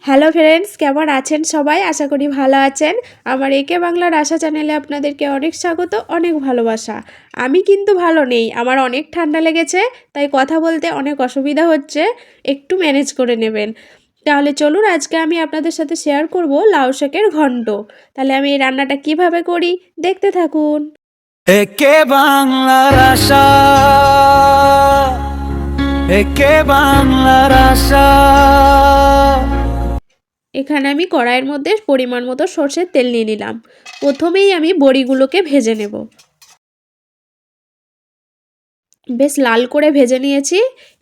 Hello friends, কেমন আছেন সবাই? আশা করি ভালো আছেন। আমার একে বাংলার আশা চ্যানেলে আপনাদেরকে অনেক স্বাগত, অনেক ভালোবাসা। আমি কিন্তু ভালো নেই, আমার অনেক ঠান্ডা লেগেছে, তাই কথা বলতে অনেক অসুবিধা হচ্ছে, একটু ম্যানেজ করে নেবেন। তাহলে চলুন, আজকে আমি আপনাদের সাথে শেয়ার করব লাউ শাকের ঘন্ট। তাহলে আমি এই রান্নাটা কিভাবে করি দেখতে থাকুন। একে বাংলার আশা, একে বাংলার আশা। এখানে আমি কড়াইয়ের মধ্যে পরিমাণ মতো সরষের তেল নিয়ে নিলাম। প্রথমেই আমি বড়িগুলোকে ভেজে নেব। বেশ লাল করে ভেজে নিয়েছি।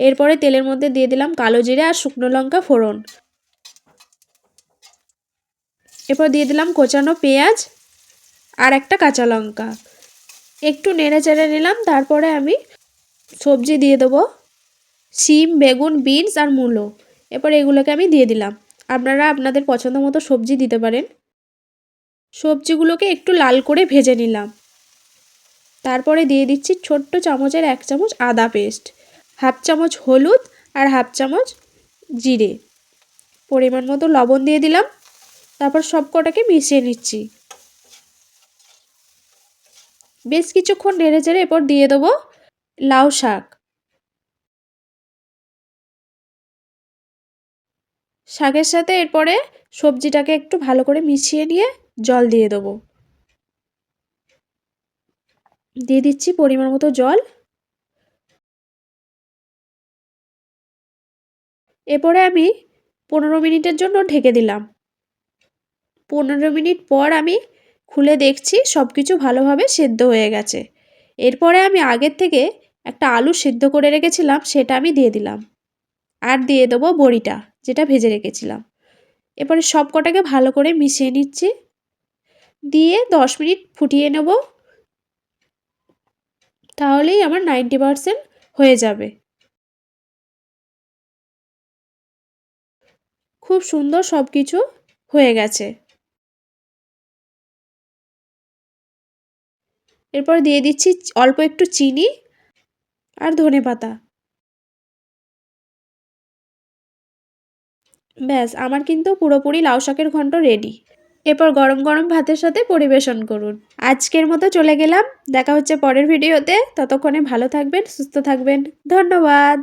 এরপরে তেলের মধ্যে দিয়ে দিলাম কালো জিরে আর শুকনো লঙ্কা ফোড়ন। এরপর দিয়ে দিলাম কোচানো পেঁয়াজ আর একটা কাঁচা লঙ্কা। একটু নেড়ে চেড়ে নিলাম। তারপরে আমি সবজি দিয়ে দেবো, শিম, বেগুন, বিনস আর মূলো। এরপর এগুলোকে আমি দিয়ে দিলাম। আপনারা আপনাদের পছন্দ মতো সবজি দিতে পারেন। সবজিগুলোকে একটু লাল করে ভেজে নিলাম। তারপরে দিয়ে দিচ্ছি ছোট্ট চামচের 1 চামচ আদা পেস্ট, হাফ চামচ হলুদ আর হাফ চামচ জিরে, পরিমাণ মতো লবণ দিয়ে দিলাম। তারপর সব কটাকে মিশিয়ে নিচ্ছি। বেশ কিছুক্ষণ নেড়ে চেড়ে এরপর দিয়ে দেবো লাউ শাক। শাকের সাথে এরপরে সবজিটাকে একটু ভালো করে মিশিয়ে নিয়ে জল দিয়ে দেবো। দিয়ে দিচ্ছি পরিমাণ মতো জল। এরপরে আমি 15 মিনিটের জন্য ঢেকে দিলাম। 15 মিনিট পর আমি খুলে দেখছি সব কিছু ভালোভাবে সেদ্ধ হয়ে গেছে। এরপরে আমি আগের থেকে একটা আলু সেদ্ধ করে রেখেছিলাম, সেটা আমি দিয়ে দিলাম। আর দিয়ে দেবো বড়িটা, যেটা ভেজে রেখেছিলাম। এরপরে সব কটাকে ভালো করে মিশিয়ে নিচ্ছি। দিয়ে 10 মিনিট ফুটিয়ে নেব। তাহলেই আমার 90% হয়ে যাবে। খুব সুন্দর সব কিছু হয়ে গেছে। এরপর দিয়ে দিচ্ছি অল্প একটু চিনি আর ধনেপাতা। ব্যাস, আমার কিন্তু পুরোপুরি লাউ শাকের ঘন্ট রেডি। এরপর গরম গরম ভাতের সাথে পরিবেশন করুন। আজকের মতো চলে গেলাম। দেখা হচ্ছে পরের ভিডিওতে। ততক্ষণে ভালো থাকবেন, সুস্থ থাকবেন। ধন্যবাদ।